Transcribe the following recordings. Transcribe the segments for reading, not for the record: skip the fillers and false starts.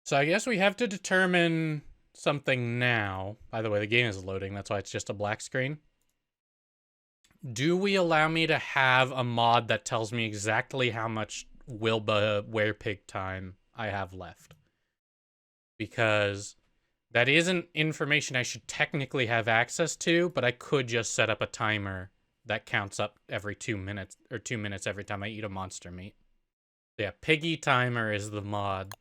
So I guess we have to determine something now. By the way, the game is loading. That's why it's just a black screen. Do we allow me to have a mod that tells me exactly how much Wilba Werepig time I have left? Because that isn't information I should technically have access to, but I could just set up a timer that counts up every 2 minutes, or 2 minutes every time I eat a monster meat. Yeah, Piggy Timer is the mod.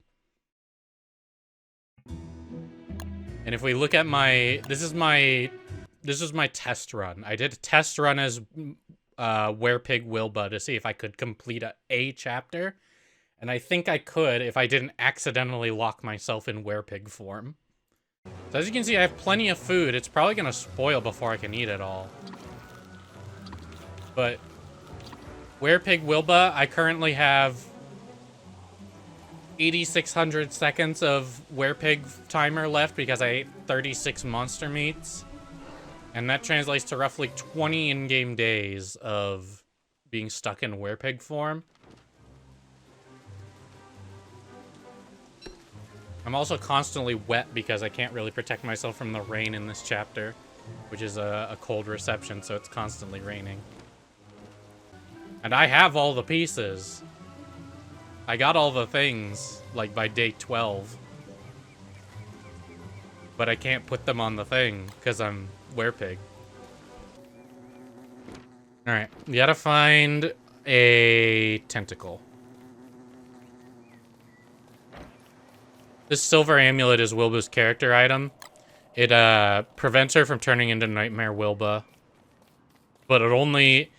And if we look at this is my test run. I did a test run as Werepig Wilba to see if I could complete a chapter. And I think I could if I didn't accidentally lock myself in Werepig form. So as you can see, I have plenty of food. It's probably going to spoil before I can eat it all. But Werepig Wilba, I currently have 8,600 seconds of Werepig timer left because I ate 36 monster meats. And that translates to roughly 20 in-game days of being stuck in Werepig form. I'm also constantly wet because I can't really protect myself from the rain in this chapter, which is a cold reception, so it's constantly raining. And I have all the pieces. I got all the things, like, by day 12. But I can't put them on the thing, because I'm Werepig. Alright, you gotta find a tentacle. This silver amulet is Wilba's character item. It prevents her from turning into Nightmare Wilba. But it only...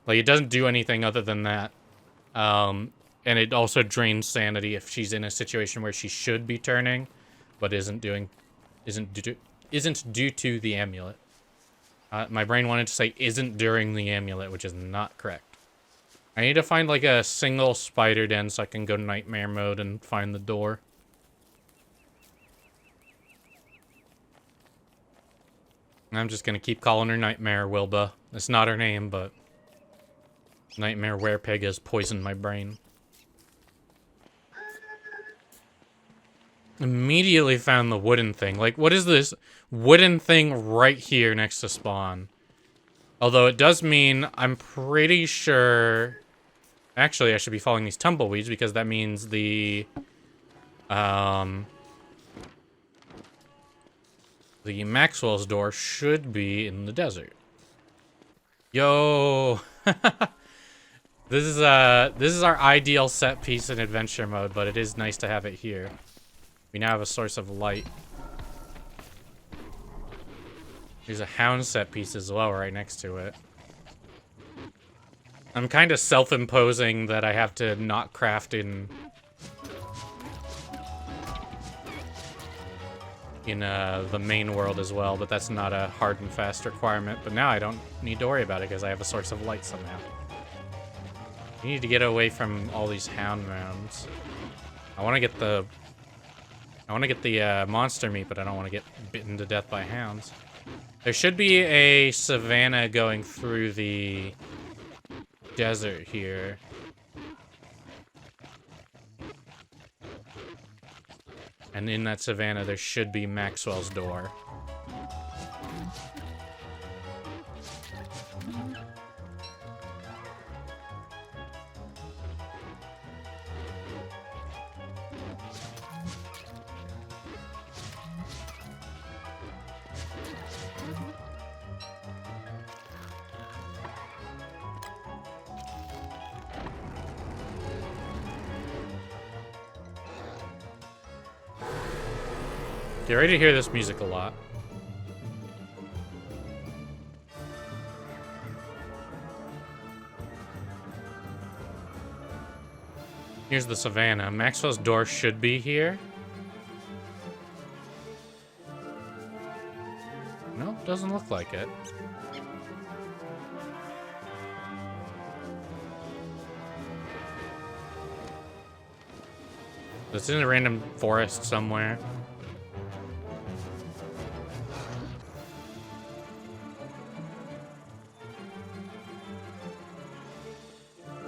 like, it doesn't do anything other than that. And it also drains sanity if she's in a situation where she should be turning, but isn't due to the amulet. My brain wanted to say isn't during the amulet, which is not correct. I need to find like a single spider den so I can go nightmare mode and find the door. I'm just gonna keep calling her Nightmare Wilba. It's not her name, but Nightmare Werepig has poisoned my brain. Immediately found the wooden thing. Like, what is this wooden thing right here next to spawn? Although it does mean, I'm pretty sure... actually, I should be following these tumbleweeds because that means the Maxwell's door should be in the desert. Yo! This is our ideal set piece in adventure mode, but it is nice to have it here. We now have a source of light. There's a hound set piece as well right next to it. I'm kind of self-imposing that I have to not craft in the main world as well, but that's not a hard and fast requirement. But now I don't need to worry about it because I have a source of light somehow. I need to get away from all these hound mounds. I want to get the monster meat, but I don't want to get bitten to death by hounds. There should be a savanna going through the desert here. And in that savanna, there should be Maxwell's door. Get ready to hear this music a lot. Here's the savanna. Maxwell's door should be here. No, doesn't look like it. It's in a random forest somewhere.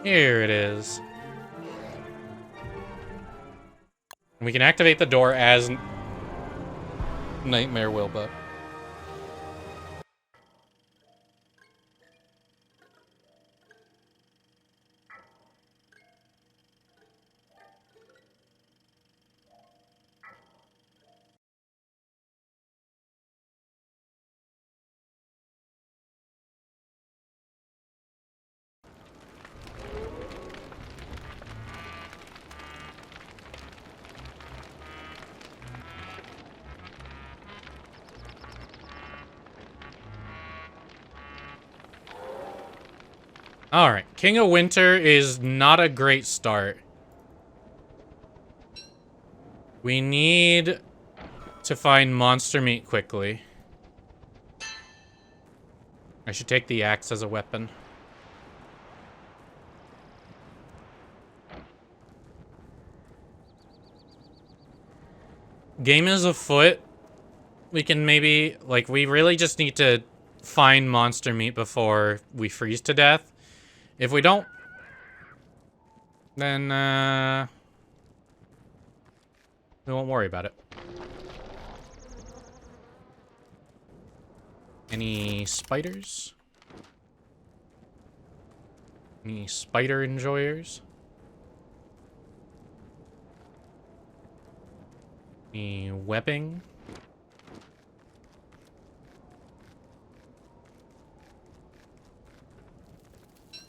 Here it is. We can activate the door as Nightmare Wilbur. Alright, King of Winter is not a great start. We need to find monster meat quickly. I should take the axe as a weapon. Game is afoot. We can maybe, like, we really just need to find monster meat before we freeze to death. If we don't, then, we won't worry about it. Any spiders? Any spider enjoyers? Any webbing?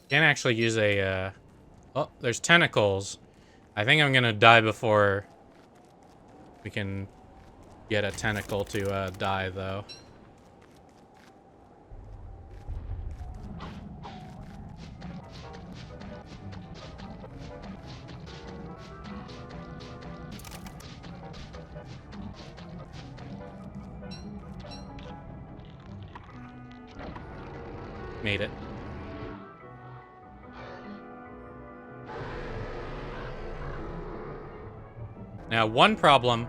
Can't actually use a, oh, there's tentacles. I think I'm gonna die before we can get a tentacle to, die, though. Made it. Now, one problem,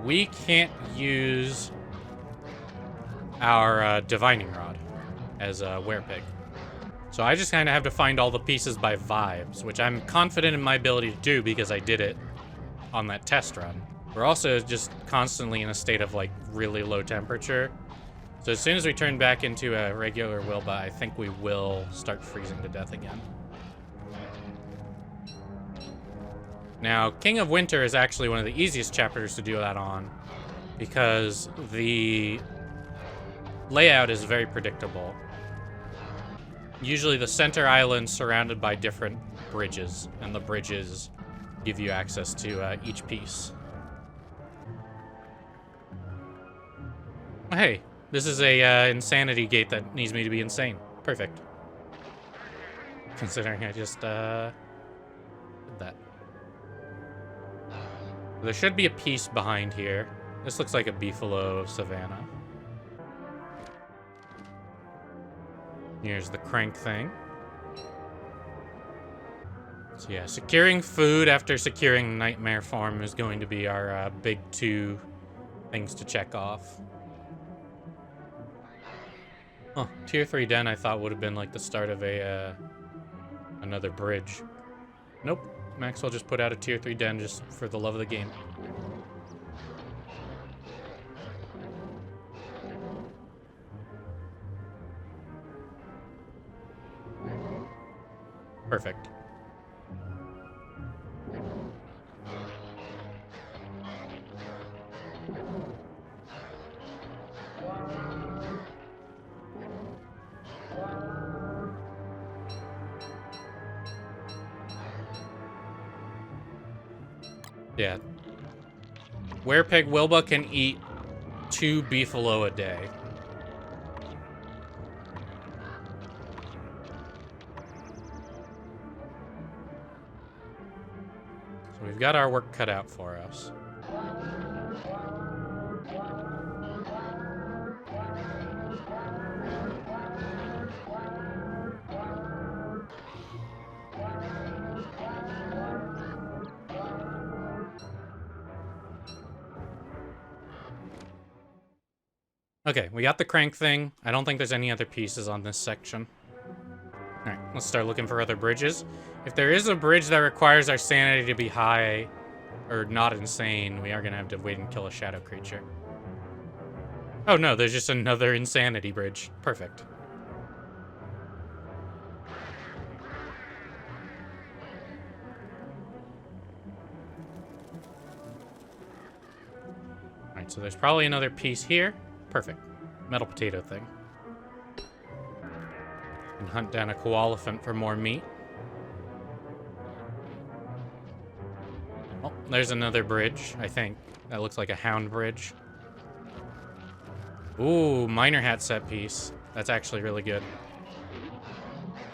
we can't use our divining rod as a werepig. So I just kind of have to find all the pieces by vibes, which I'm confident in my ability to do because I did it on that test run. We're also just constantly in a state of, like, really low temperature. So as soon as we turn back into a regular Wilba, I think we will start freezing to death again. Now, King of Winter is actually one of the easiest chapters to do that on because the layout is very predictable. Usually the center island's surrounded by different bridges, and the bridges give you access to each piece. Hey, this is a insanity gate that needs me to be insane. Perfect. Considering I just did that. There should be a piece behind here. This looks like a beefalo of Savannah. Here's the crank thing. So yeah, securing food after securing Nightmare Farm is going to be our big two things to check off. Huh, tier 3 den I thought would have been like the start of a another bridge. Nope, Maxwell just put out a tier 3 den just for the love of the game. Perfect. Yeah. Werepig Wilba can eat 2 beefalo a day. So we've got our work cut out for us. Okay, we got the crank thing. I don't think there's any other pieces on this section. Alright, let's start looking for other bridges. If there is a bridge that requires our sanity to be high, or not insane, we are gonna have to wait and kill a shadow creature. Oh no, there's just another insanity bridge. Perfect. Alright, so there's probably another piece here. Perfect. Metal potato thing. And hunt down a koalephant for more meat. Oh, there's another bridge, I think. That looks like a hound bridge. Ooh, miner hat set piece. That's actually really good.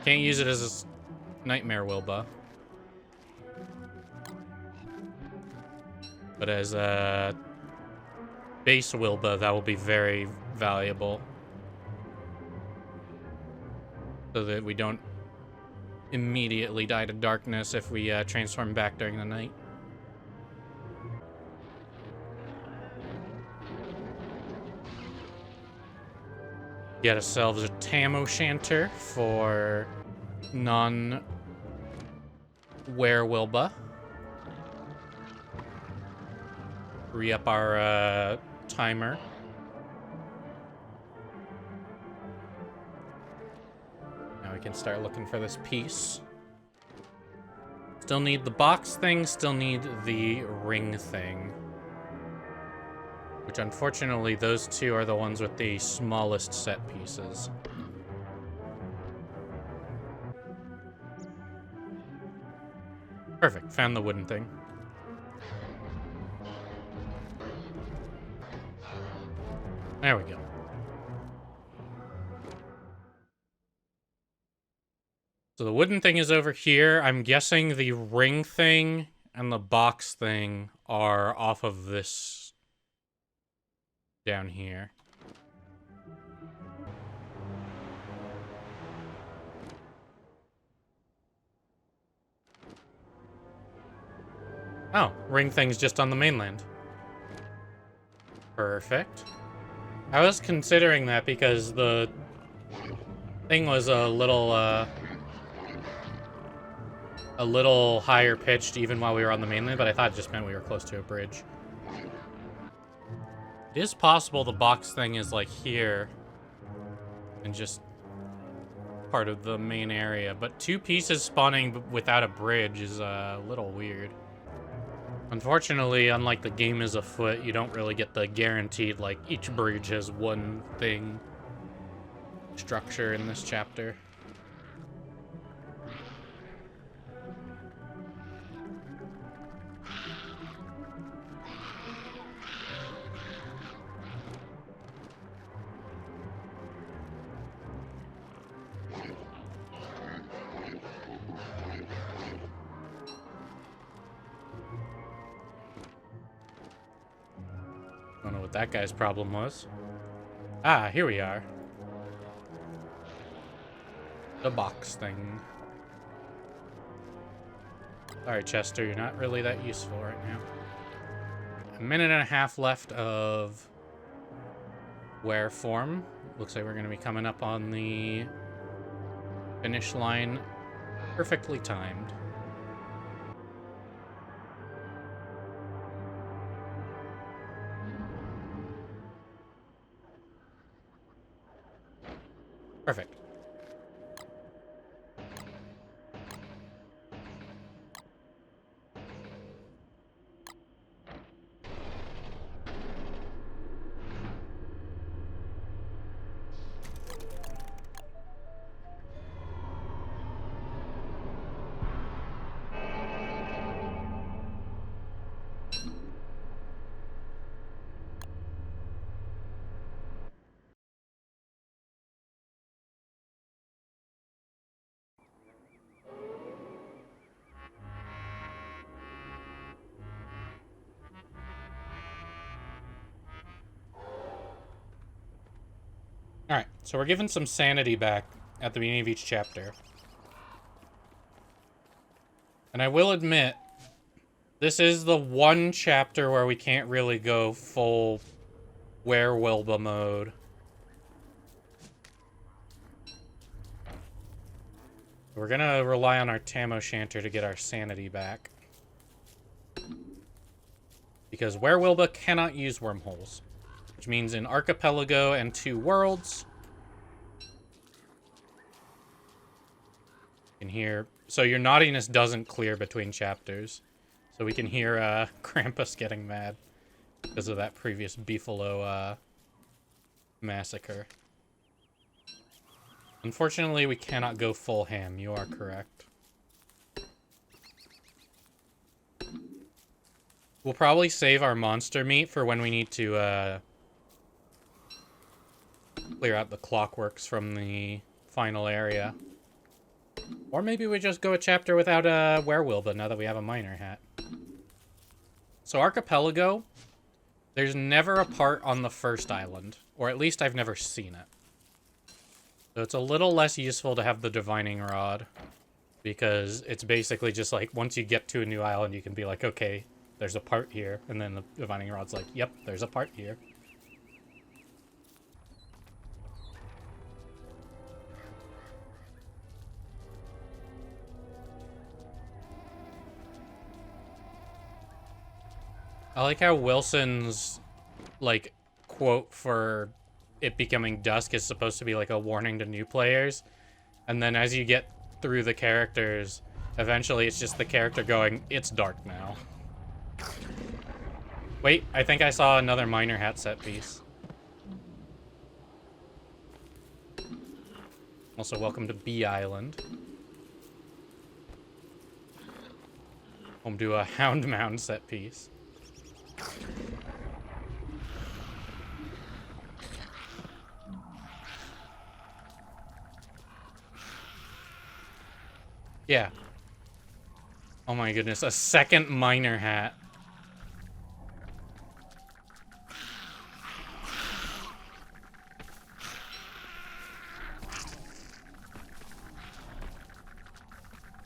Can't use it as a nightmare Wilba. But as a base Wilba, that will be very valuable. So that we don't immediately die to darkness if we transform back during the night. Get ourselves a Tam O'Shanter for non-werewilba. Re-up our timer. Now we can start looking for this piece. Still need the box thing, still need the ring thing. Which, unfortunately, those two are the ones with the smallest set pieces. Perfect, found the wooden thing. There we go. So the wooden thing is over here. I'm guessing the ring thing and the box thing are off of this down here. Oh, ring thing's just on the mainland. Perfect. I was considering that because the thing was a little higher pitched even while we were on the mainland, but I thought it just meant we were close to a bridge. It is possible the box thing is like here and just part of the main area, but two pieces spawning without a bridge is a little weird. Unfortunately, unlike the game is afoot, you don't really get the guaranteed, like, each bridge has one thing structure in this chapter. Don't know what that guy's problem was. Ah, here we are. The box thing. Sorry, Chester, you're not really that useful right now. A minute and a half left of wear form. Looks like we're going to be coming up on the finish line. Perfectly timed. Perfect. Alright, so we're given some sanity back at the beginning of each chapter. And I will admit, this is the one chapter where we can't really go full werewolf mode. We're gonna rely on our Tam O'Shanter to get our sanity back. Because Werewolba cannot use wormholes. Which means in Archipelago and 2 worlds... You can hear... So your naughtiness doesn't clear between chapters. So we can hear Krampus getting mad. Because of that previous Beefalo massacre. Unfortunately, we cannot go full ham. You are correct. We'll probably save our monster meat for when we need to clear out the clockworks from the final area. Or maybe we just go a chapter without a werewolf, now that we have a miner hat. So Archipelago, there's never a part on the first island. Or at least I've never seen it. So it's a little less useful to have the divining rod. Because it's basically just like, once you get to a new island, you can be like, okay, there's a part here. And then the divining rod's like, yep, there's a part here. I like how Wilson's, like, quote for it becoming dusk is supposed to be like a warning to new players. And then as you get through the characters, eventually it's just the character going, it's dark now. Wait, I think I saw another miner hat set piece. Also, welcome to B Island. Home to a Hound Mound set piece. Yeah. Oh my goodness, a second miner hat.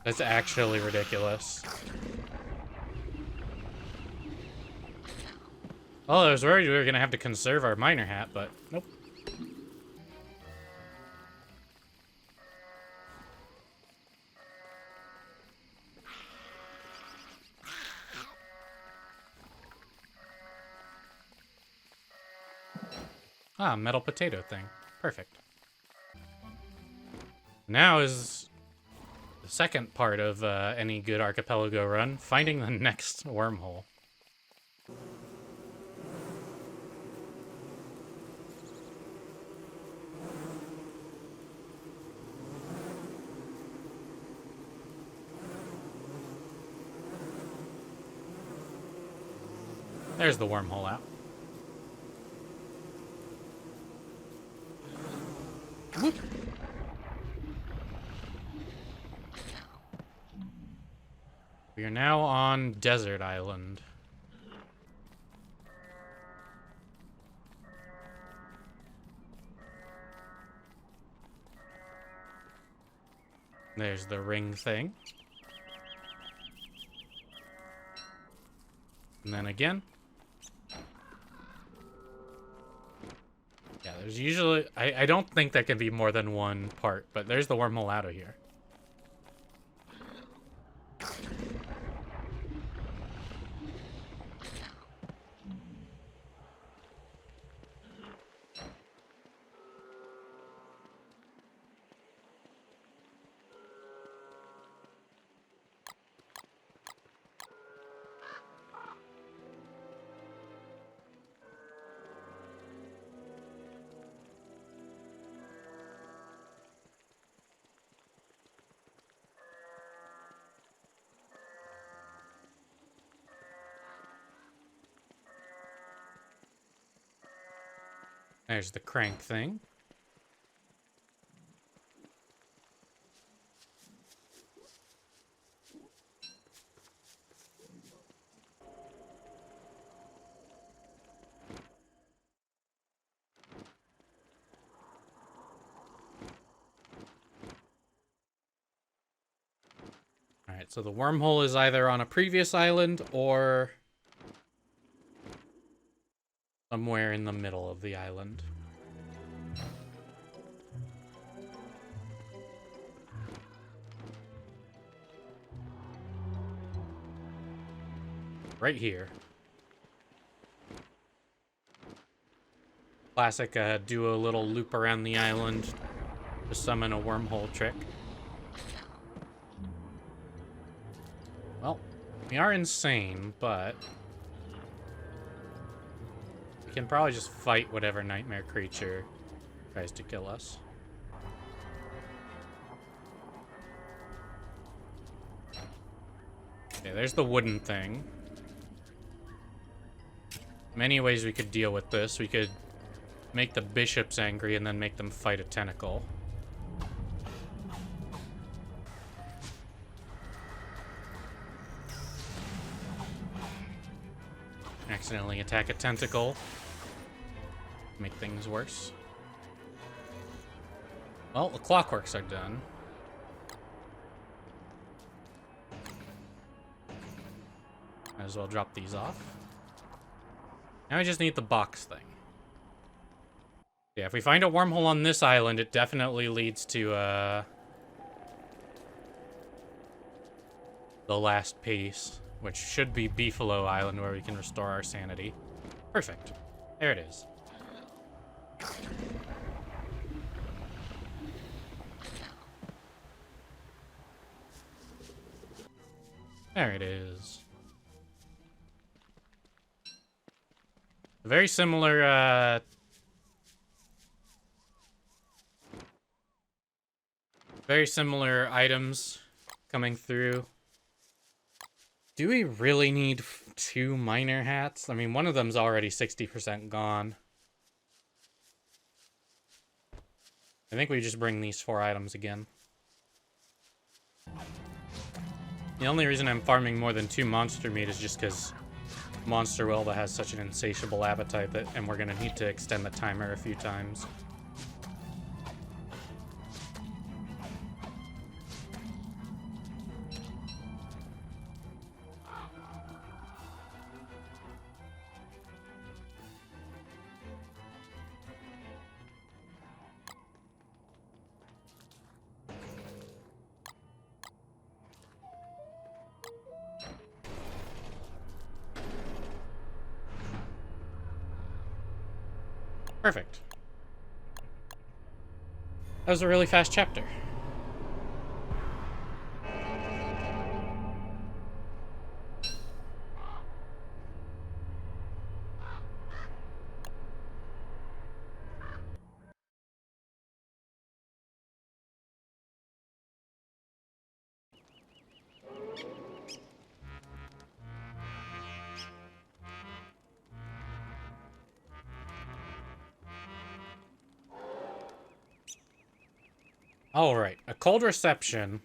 That's actually ridiculous. Oh, I was worried we were gonna have to conserve our miner hat, but nope. Ah, metal potato thing. Perfect. Now is the second part of any good archipelago run, finding the next wormhole. There's the wormhole out. Whoop. We are now on Desert Island. There's the ring thing. And then again. Yeah, there's usually... I don't think that can be more than one part, but there's the wormhole out of here. There's the crank thing. Alright, so the wormhole is either on a previous island or somewhere in the middle of the island. Right here. Classic do a little loop around the island to summon a wormhole trick. Well, we are insane, but we can probably just fight whatever nightmare creature tries to kill us. Okay, there's the wooden thing. Many ways we could deal with this. We could make the bishops angry and then make them fight a tentacle. Accidentally attack a tentacle. Make things worse. Well, the clockworks are done. Might as well drop these off. Now we just need the box thing. Yeah, if we find a wormhole on this island, it definitely leads to, the last piece, which should be Beefalo Island, where we can restore our sanity. Perfect. There it is. There it is. Very similar, very similar items coming through. Do we really need 2 miner hats? I mean, one of them's already 60% gone. I think we just bring these 4 items again. The only reason I'm farming more than 2 monster meat is just because Monster Wilba has such an insatiable appetite that, and we're gonna need to extend the timer a few times. Perfect. That was a really fast chapter. Alright, a cold reception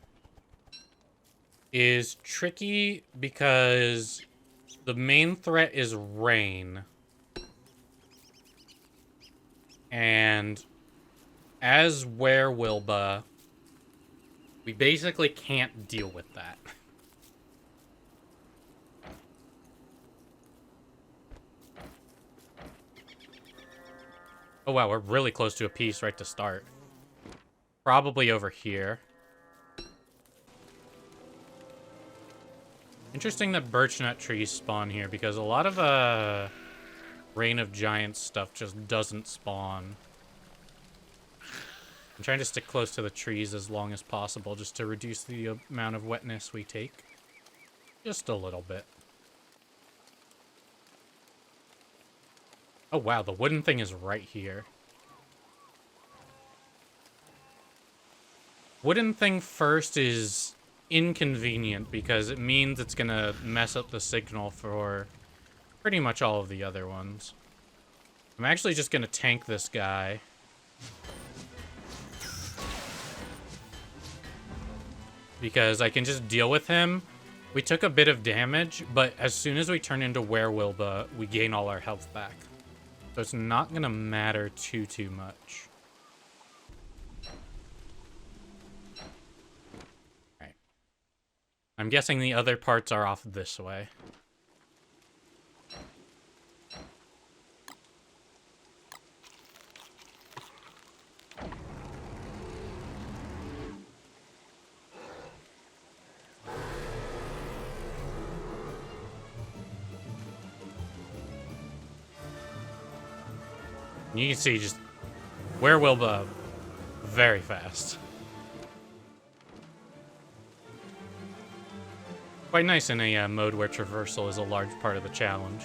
is tricky because the main threat is rain. And as Werewilba, we basically can't deal with that. Oh wow, we're really close to a piece right to start. Probably over here. Interesting that birchnut trees spawn here, because a lot of Reign of Giants stuff just doesn't spawn. I'm trying to stick close to the trees as long as possible, just to reduce the amount of wetness we take. Just a little bit. Oh wow, the wooden thing is right here. Wooden thing first is inconvenient because it means it's gonna mess up the signal for pretty much all of the other ones. I'm actually just gonna tank this guy. Because I can just deal with him. We took a bit of damage, but as soon as we turn into Werewilba, we gain all our health back. So it's not gonna matter too much. I'm guessing the other parts are off this way. You can see just Werewolf very fast. Quite nice in a mode where traversal is a large part of the challenge.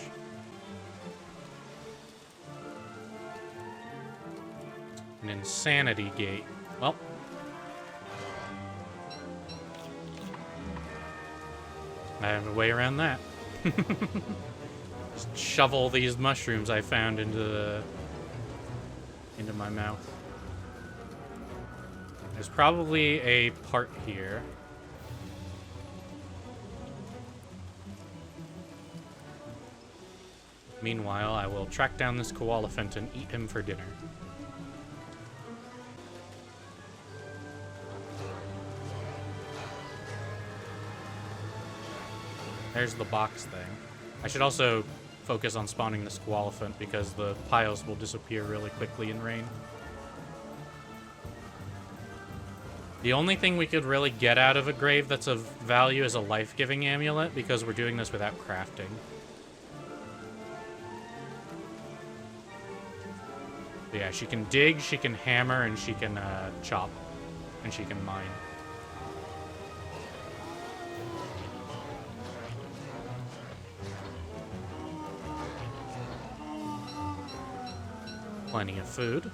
An insanity gate. Well. I have a way around that. Just shovel these mushrooms I found into my mouth. There's probably a part here. Meanwhile, I will track down this koalaphant and eat him for dinner. There's the box thing. I should also focus on spawning the koalaphant because the piles will disappear really quickly in rain. The only thing we could really get out of a grave that's of value is a life-giving amulet because we're doing this without crafting. But yeah, she can dig, she can hammer, and she can chop. And she can mine. Plenty of food.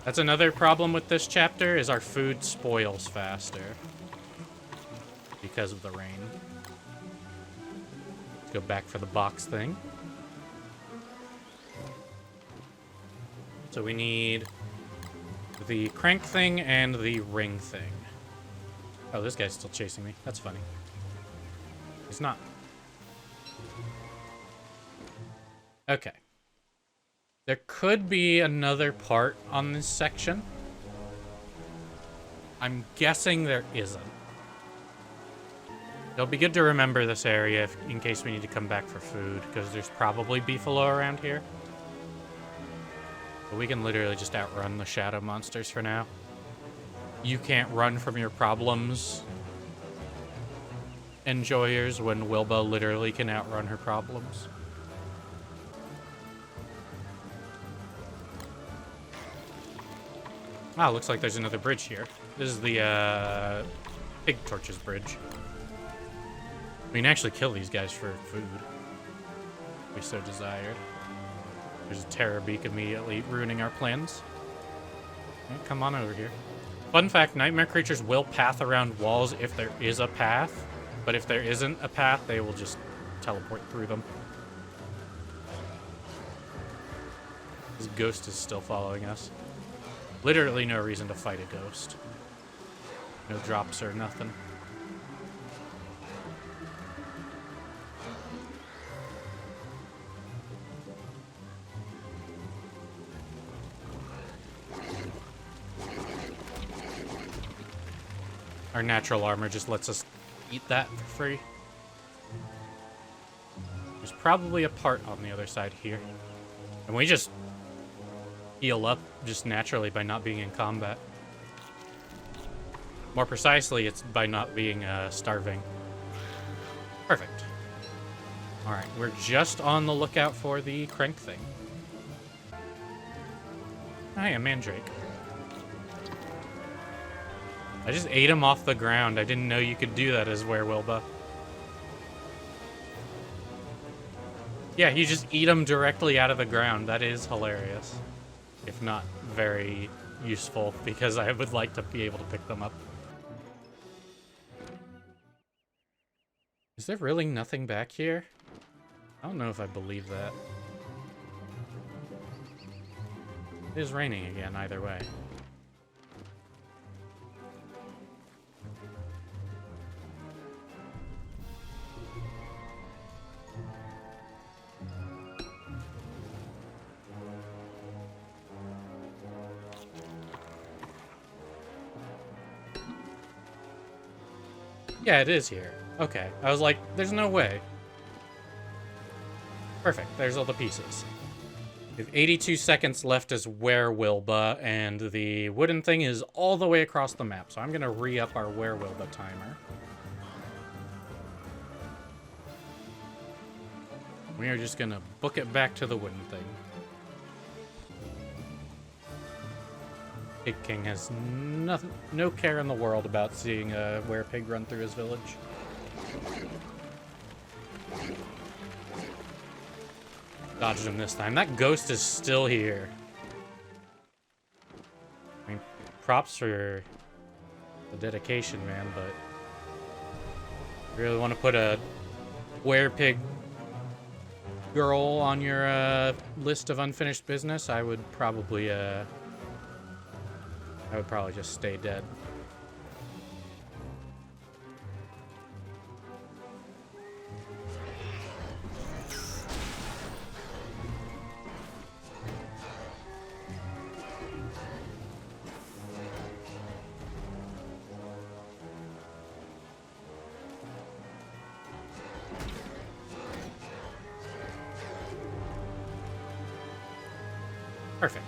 That's another problem with this chapter, is our food spoils faster. Because of the rain. Let's go back for the box thing. So we need the crank thing and the ring thing. Oh, this guy's still chasing me. That's funny. He's not. Okay. There could be another part on this section. I'm guessing there isn't. It'll be good to remember this area in case we need to come back for food, because there's probably beefalo around here. But we can literally just outrun the shadow monsters for now. You can't run from your problems, enjoyers, when Wilba literally can outrun her problems. Ah, looks like there's another bridge here. This is the Pig Torches bridge. We can actually kill these guys for food, if we so desired. There's a terror beak immediately ruining our plans. Okay, come on over here. Fun fact, nightmare creatures will path around walls if there is a path, but if there isn't a path, they will just teleport through them. This ghost is still following us. Literally no reason to fight a ghost. No drops or nothing. Our natural armor just lets us eat that for free. There's probably a part on the other side here. And we just heal up just naturally by not being in combat. More precisely, it's by not being starving. Perfect. Alright, we're just on the lookout for the crank thing. Hi, a mandrake. I just ate him off the ground. I didn't know you could do that as Werewolba. Yeah, you just eat them directly out of the ground. That is hilarious. If not very useful, because I would like to be able to pick them up. Is there really nothing back here? I don't know if I believe that. It is raining again, either way. Yeah, it is here. Okay. I was like, there's no way. Perfect. There's all the pieces. We have 82 seconds left as Werewolba, and the wooden thing is all the way across the map, so I'm going to re-up our Werewolba timer. We are just gonna book it back to the wooden thing. Pig King has no care in the world about seeing a werepig run through his village. Dodged him this time. That ghost is still here. I mean, props for the dedication, man, but you really want to put a werepig girl on your list of unfinished business, I would probably just stay dead. Perfect.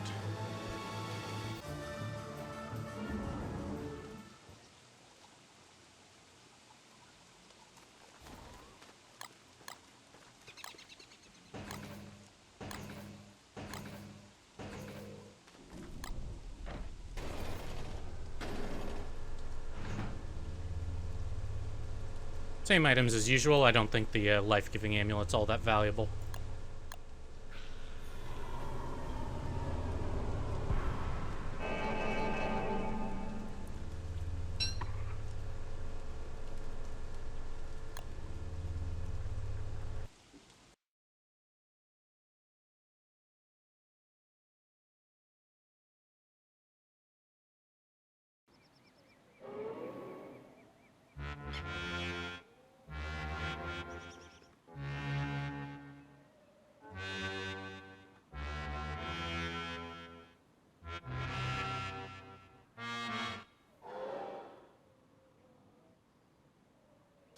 Same items as usual. I don't think the life-giving amulet's all that valuable.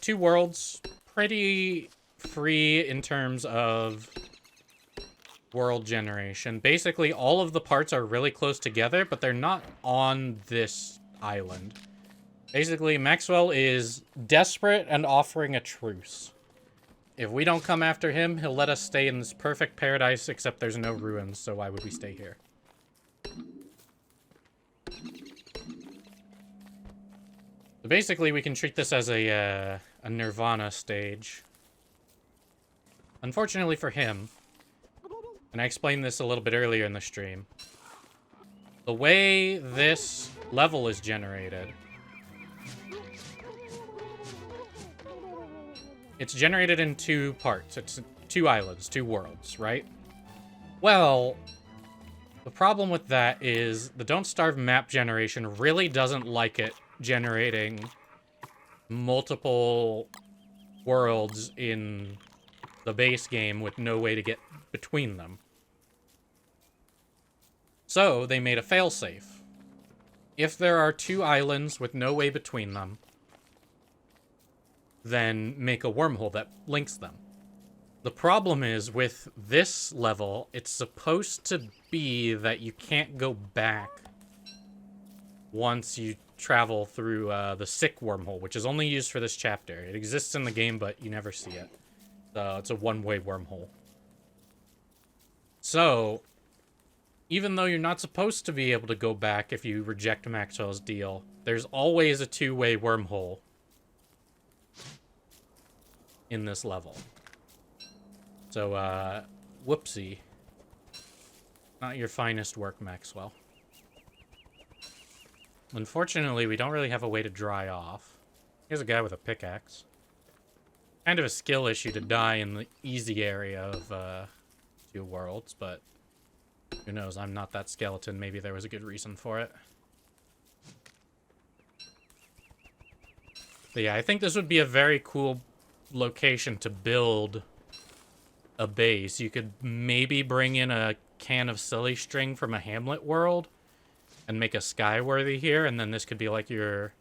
Two worlds, pretty free in terms of world generation. Basically, all of the parts are really close together, but they're not on this island. Basically, Maxwell is desperate and offering a truce. If we don't come after him, he'll let us stay in this perfect paradise, except there's no ruins, so why would we stay here? So basically, we can treat this as a Nirvana stage. Unfortunately for him, and I explained this a little bit earlier in the stream, the way this level is generated, it's generated in two parts. It's two islands, two worlds, right? Well, the problem with that is the Don't Starve map generation really doesn't like it generating multiple worlds in the base game with no way to get between them. So they made a failsafe. If there are two islands with no way between them, then make a wormhole that links them. The problem is, with this level, it's supposed to be that you can't go back once you travel through the sick wormhole, which is only used for this chapter. It exists in the game, but you never see it. It's a one-way wormhole. So, even though you're not supposed to be able to go back if you reject Maxwell's deal, there's always a two-way wormhole in this level. So, whoopsie. Not your finest work, Maxwell. Unfortunately, we don't really have a way to dry off. Here's a guy with a pickaxe. Kind of a skill issue to die in the easy area of two worlds, but who knows? I'm not that skeleton. Maybe there was a good reason for it. But yeah, I think this would be a very cool location to build a base. You could maybe bring in a can of silly string from a Hamlet world and make a Skyworthy here, and then this could be like your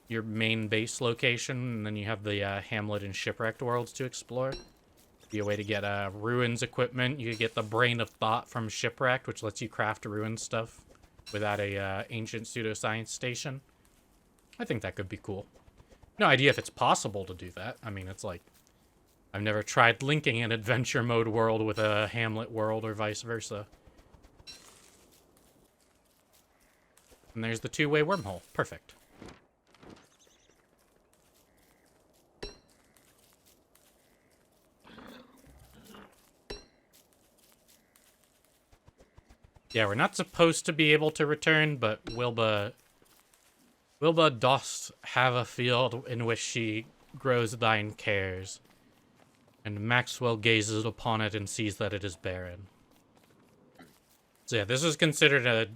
main base location, and then you have the Hamlet and Shipwrecked worlds to explore. Be a way to get ruins equipment. You could get the Brain of Thought from Shipwrecked, which lets you craft ruin stuff without a ancient pseudoscience station. I think that could be cool. No idea if it's possible to do that. I mean, it's like I've never tried linking an adventure mode world with a Hamlet world or vice versa. And there's the two-way wormhole. Perfect. Yeah, we're not supposed to be able to return, but Wilba doth have a field in which she grows thine cares, and Maxwell gazes upon it and sees that it is barren. So yeah, this is considered a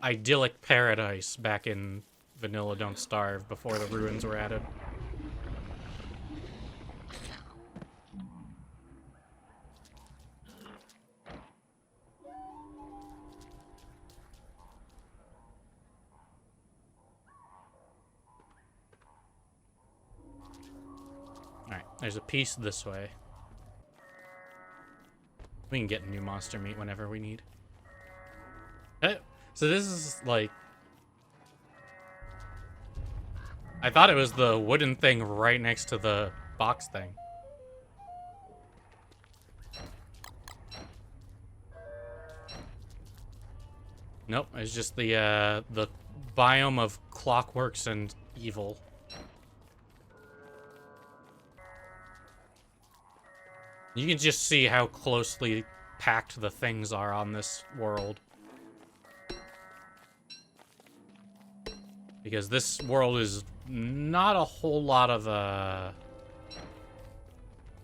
idyllic paradise back in Vanilla Don't Starve before the ruins were added. Alright, there's a piece this way. We can get new monster meat whenever we need. So this is like... I thought it was the wooden thing right next to the box thing. Nope, it's just the biome of clockworks and evil. You can just see how closely packed the things are on this world. Because this world is not a whole lot of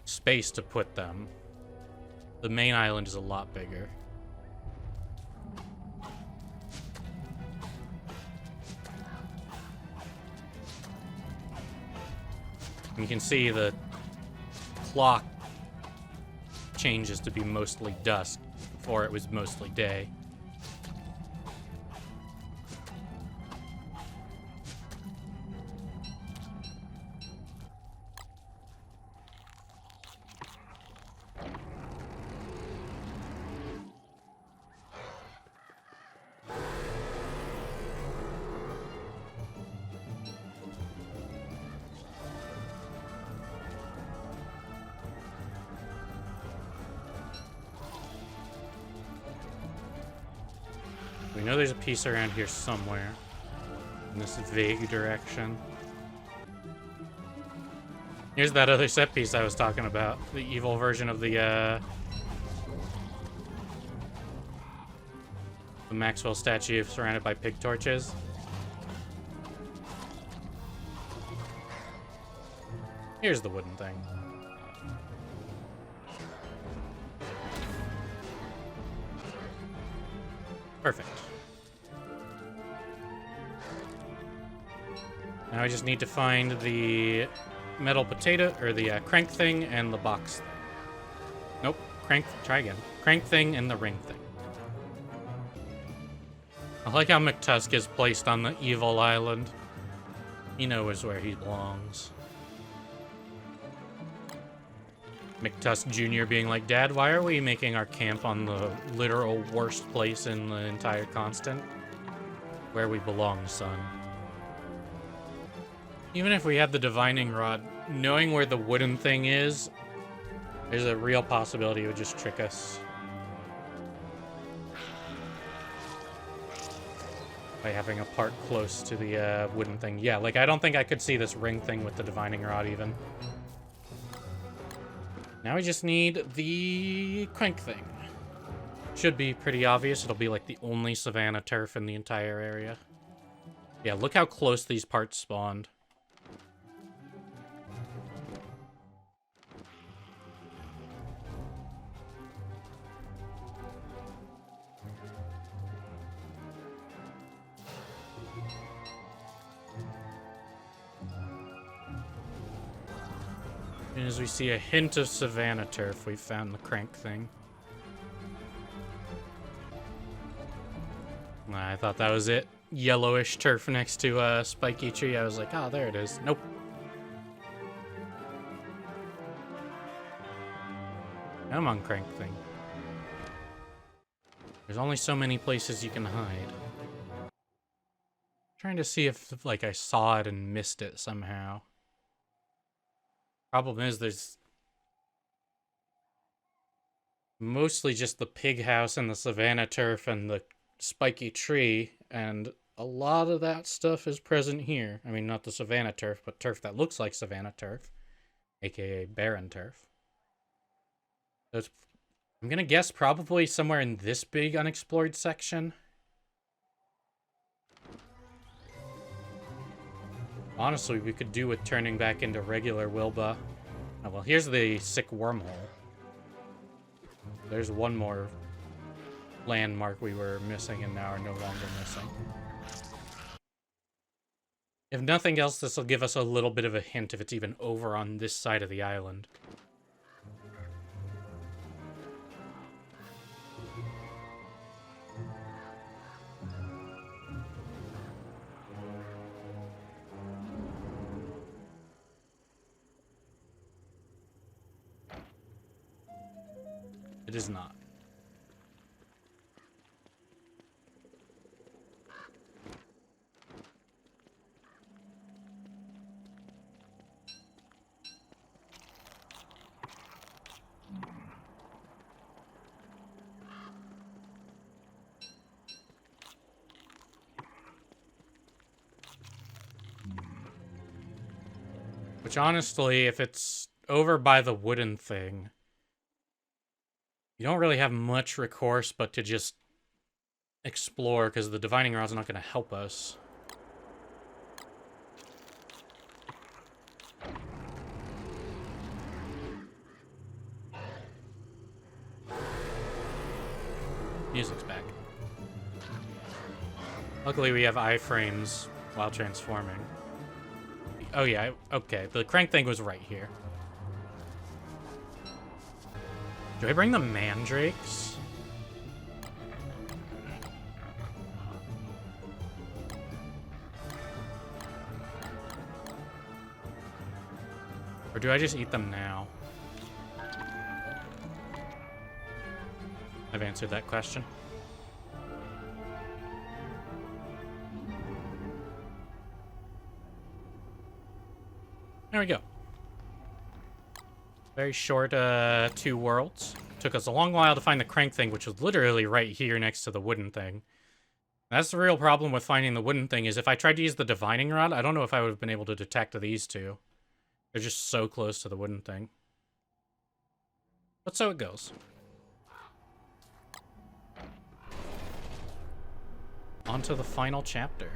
space to put them. The main island is a lot bigger. You can see the clock changes to be mostly dusk. Before it was mostly day. We know there's a piece around here somewhere. In this vague direction. Here's that other set piece I was talking about. The evil version of the Maxwell statue surrounded by pig torches. Here's the wooden thing. Perfect. Now I just need to find the metal potato, or the crank thing and the box thing. Nope, try again. Crank thing and the ring thing. I like how McTusk is placed on the evil island. He knows where he belongs. McTusk Jr. being like, Dad, why are we making our camp on the literal worst place in the entire constant? Where we belong, son. Even if we had the divining rod, knowing where the wooden thing is, there's a real possibility it would just trick us. By having a part close to the wooden thing. Yeah, like I don't think I could see this ring thing with the divining rod even. Now we just need the crank thing. Should be pretty obvious. It'll be like the only savanna turf in the entire area. Yeah, look how close these parts spawned. And as we see a hint of savanna turf, we found the crank thing. I thought that was it. Yellowish turf next to a spiky tree. I was like, oh, there it is. Nope. Come on, crank thing. There's only so many places you can hide. Trying to see if, like, I saw it and missed it somehow. Problem is, there's mostly just the pig house and the savanna turf and the spiky tree, and a lot of that stuff is present here. I mean, not the savanna turf, but turf that looks like savanna turf, aka barren turf. So I'm gonna guess probably somewhere in this big unexplored section. Honestly, we could do with turning back into regular Wilba. Oh, well, here's the sick wormhole. There's one more landmark we were missing and now are no longer missing. If nothing else, this will give us a little bit of a hint if it's even over on this side of the island. It is not. Which honestly, if it's over by the wooden thing, you don't really have much recourse but to just explore, because the divining rod's not going to help us. Music's back. Luckily we have iframes while transforming. Oh yeah, okay, the crank thing was right here. Do I bring the mandrakes? Or do I just eat them now? I've answered that question. There we go. Very short 2 worlds. Took us a long while to find the crank thing, which was literally right here next to the wooden thing. That's the real problem with finding the wooden thing, is if I tried to use the divining rod, I don't know if I would have been able to detect these two. They're just so close to the wooden thing. But so it goes. On to the final chapter.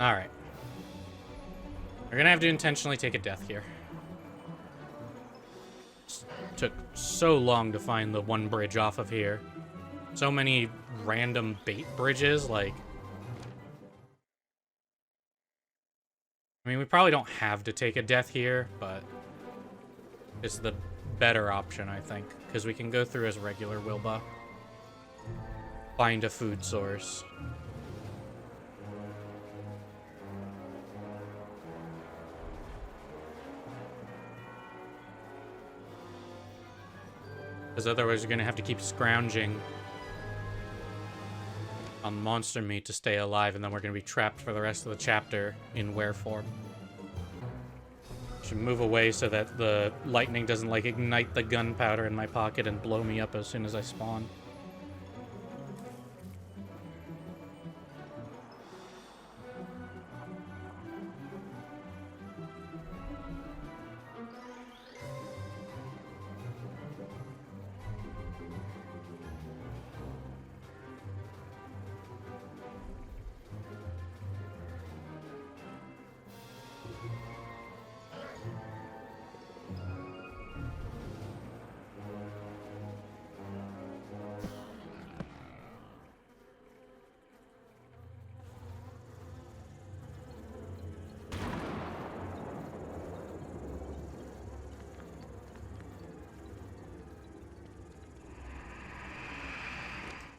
Alright. We're gonna have to intentionally take a death here. Took so long to find the one bridge off of here. So many random bait bridges, like... I mean, we probably don't have to take a death here, but... it's the better option, I think. Because we can go through as regular Wilba. Find a food source. Because otherwise you're going to have to keep scrounging on monster meat to stay alive, and then we're going to be trapped for the rest of the chapter in were form. Should move away so that the lightning doesn't, like, ignite the gunpowder in my pocket and blow me up as soon as I spawn.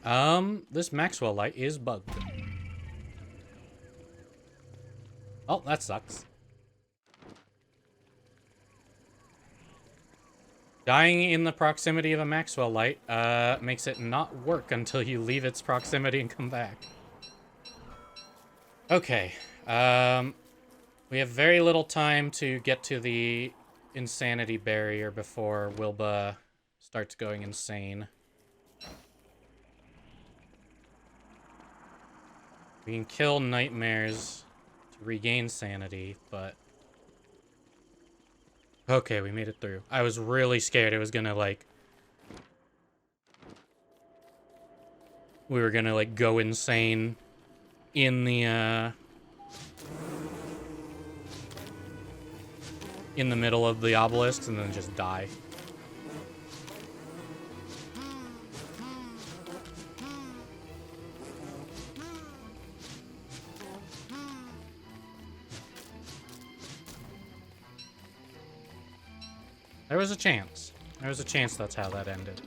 This Maxwell light is bugged. Oh, that sucks. Dying in the proximity of a Maxwell light, makes it not work until you leave its proximity and come back. Okay, we have very little time to get to the insanity barrier before Wilbur starts going insane. We can kill nightmares to regain sanity, but... Okay, we made it through. I was really scared it was gonna, like... We were gonna, like, go insane in the, in the middle of the obelisks and then just die. There was a chance. There was a chance that's how that ended.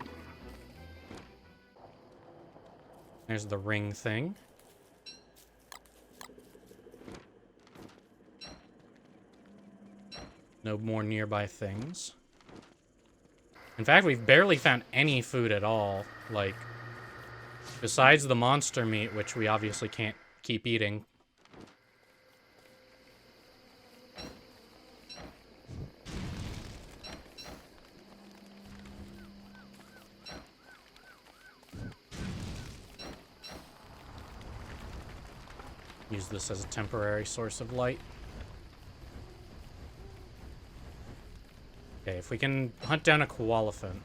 There's the ring thing. No more nearby things. In fact, we've barely found any food at all. Like, besides the monster meat, which we obviously can't keep eating. Use this as a temporary source of light. Okay, if we can hunt down a koalefant.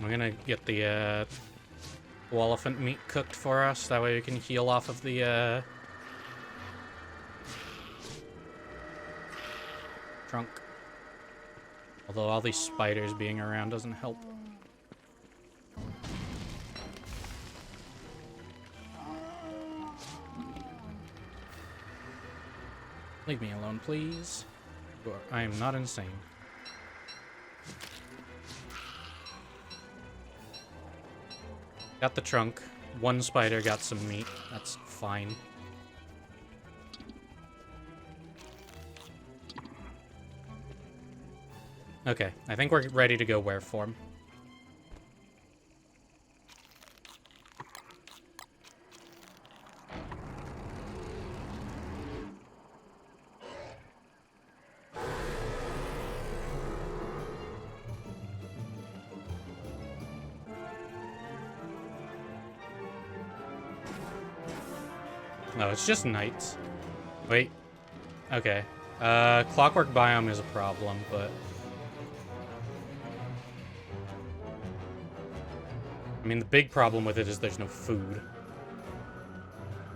I'm gonna get the koalefant meat cooked for us, that way we can heal off of the trunk. Although all these spiders being around doesn't help. Leave me alone, please. I am not insane. Got the trunk. One spider got some meat. That's fine. Okay, I think we're ready to go wear form. No, it's just nights. Wait. Okay. Clockwork biome is a problem, but... I mean, the big problem with it is there's no food.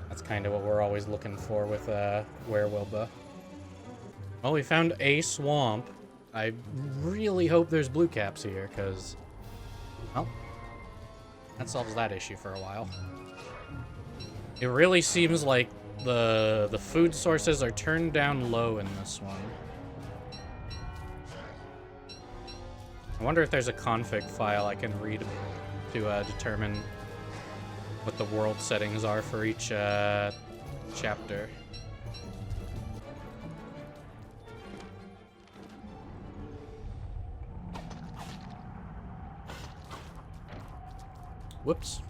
That's kind of what we're always looking for with, Werewolba. Well, we found a swamp. I really hope there's blue caps here, because... Well, that solves that issue for a while. It really seems like the food sources are turned down low in this one. I wonder if there's a config file I can read to determine what the world settings are for each chapter. Whoops.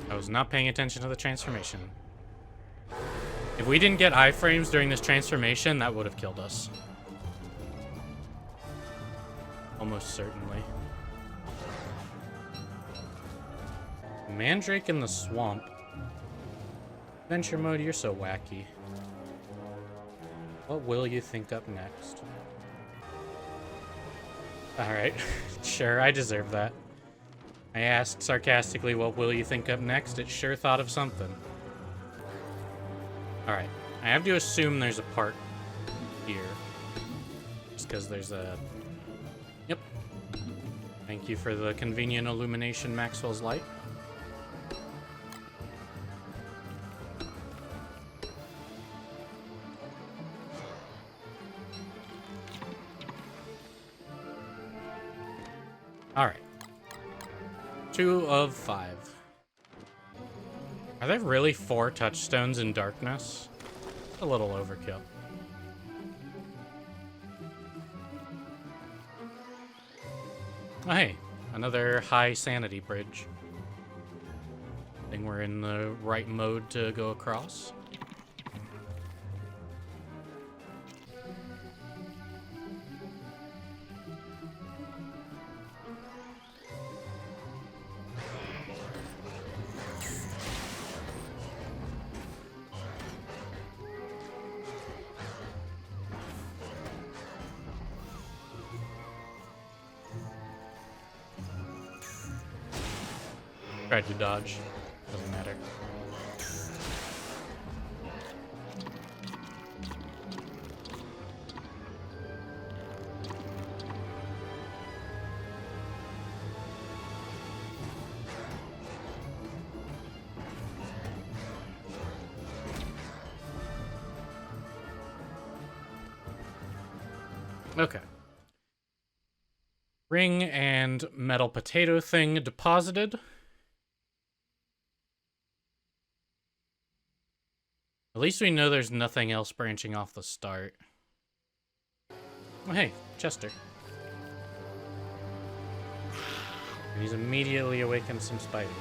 I was not paying attention to the transformation. If we didn't get iframes during this transformation, that would have killed us. Almost certainly. Mandrake in the swamp. Adventure mode, you're so wacky. What will you think up next? Alright, sure, I deserve that. I asked sarcastically, what will you think up next? It sure thought of something. Alright, I have to assume there's a part here. Just because there's a... Yep. Thank you for the convenient illumination, Maxwell's light. Alright. 2 of 5. Are there really 4 touchstones in darkness? A little overkill. Oh, hey, another high sanity bridge. I think we're in the right mode to go across. Tried to dodge. Doesn't matter. Okay. Ring and metal potato thing deposited. At least we know there's nothing else branching off the start. Oh, hey, Chester. And he's immediately awakened some spiders.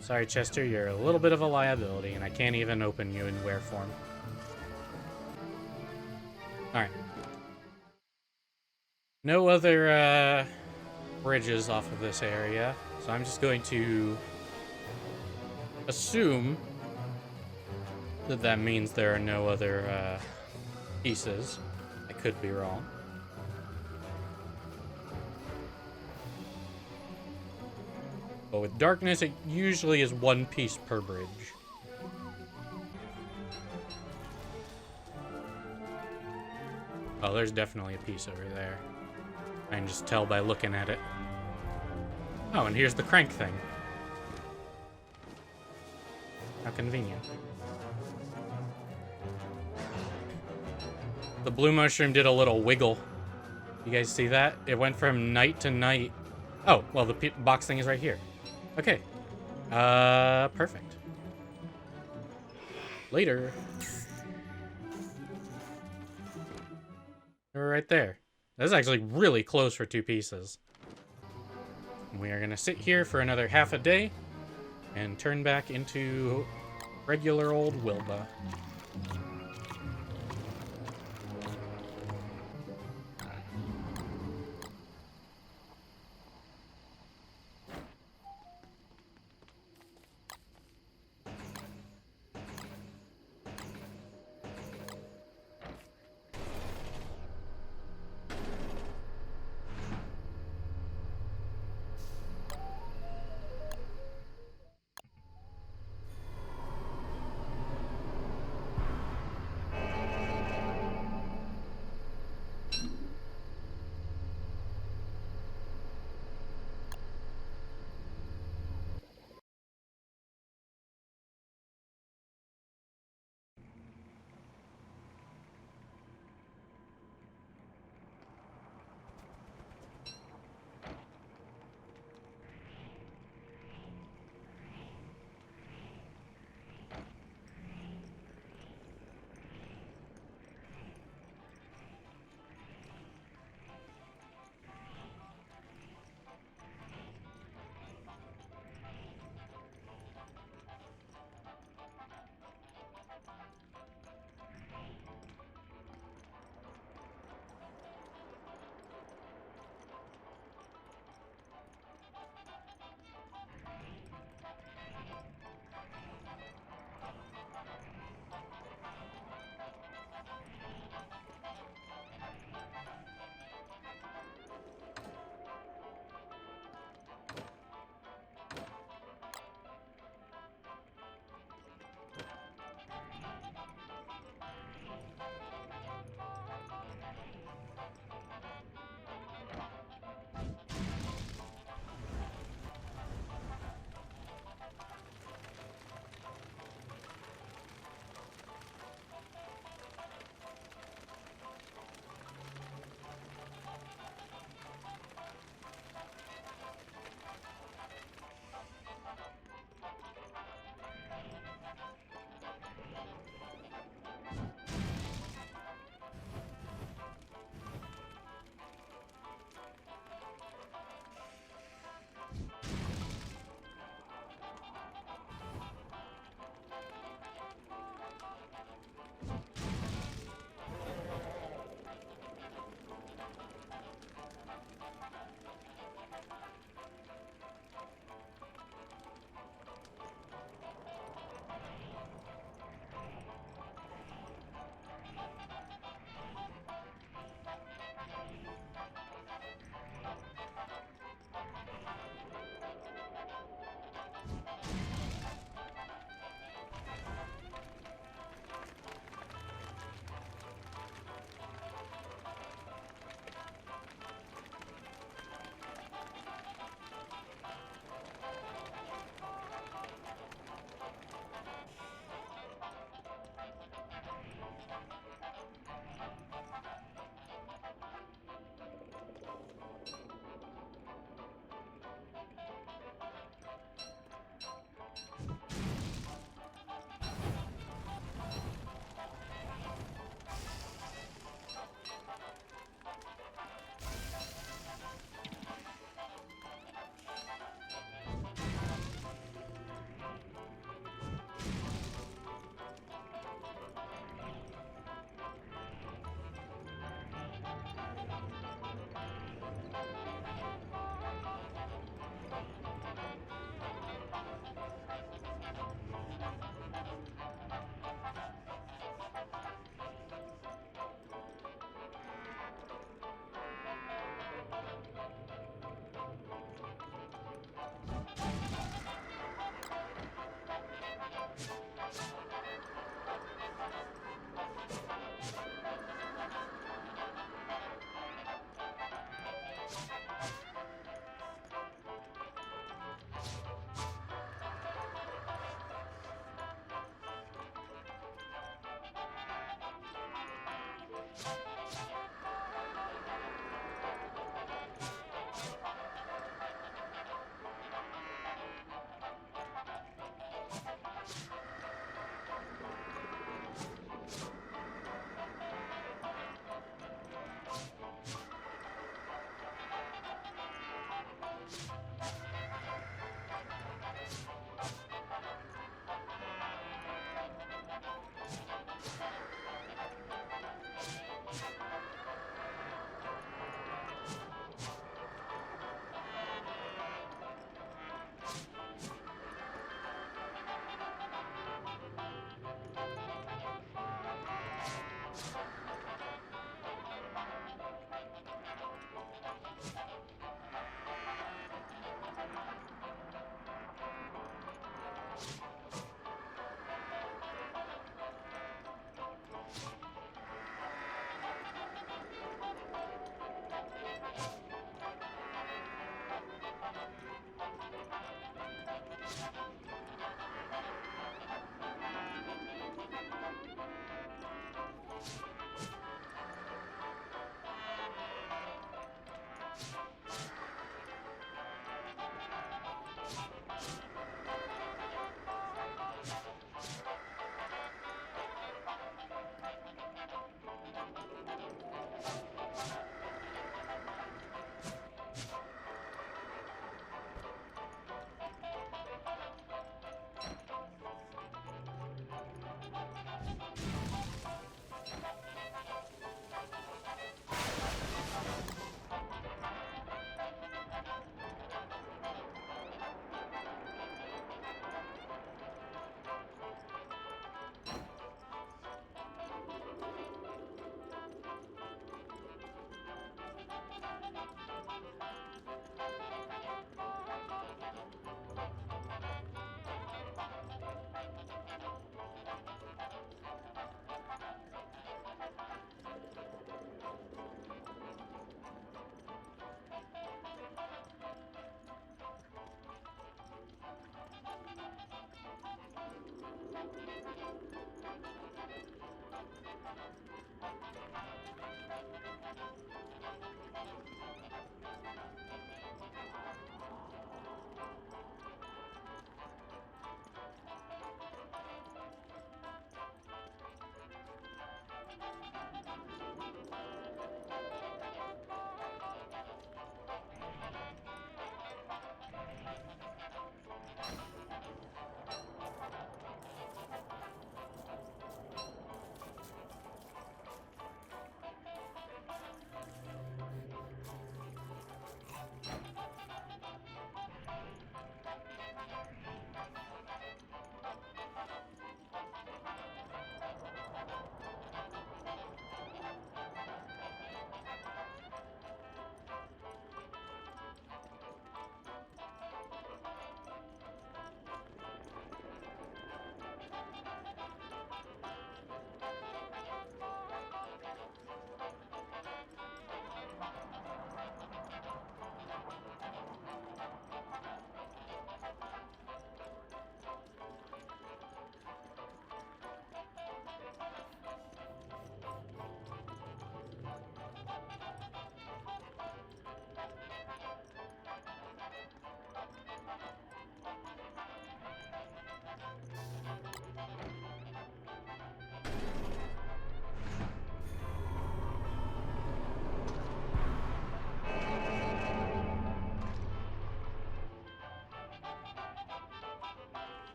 Sorry, Chester, you're a little bit of a liability, and I can't even open you in wear form. Alright. No other, bridges off of this area, so I'm just going to assume that that means there are no other pieces. I could be wrong. But with darkness, it usually is 1 piece per bridge. Oh, there's definitely a piece over there. I can just tell by looking at it. Oh, and here's the crank thing. How convenient. The blue mushroom did a little wiggle. You guys see that? It went from night to night. Oh, well, the box thing is right here. Okay. Perfect. Later. We're right there. That's actually really close for 2 pieces. We are gonna sit here for another half a day and turn back into regular old Wilba.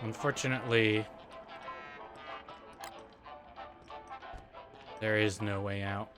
Unfortunately, there is no way out.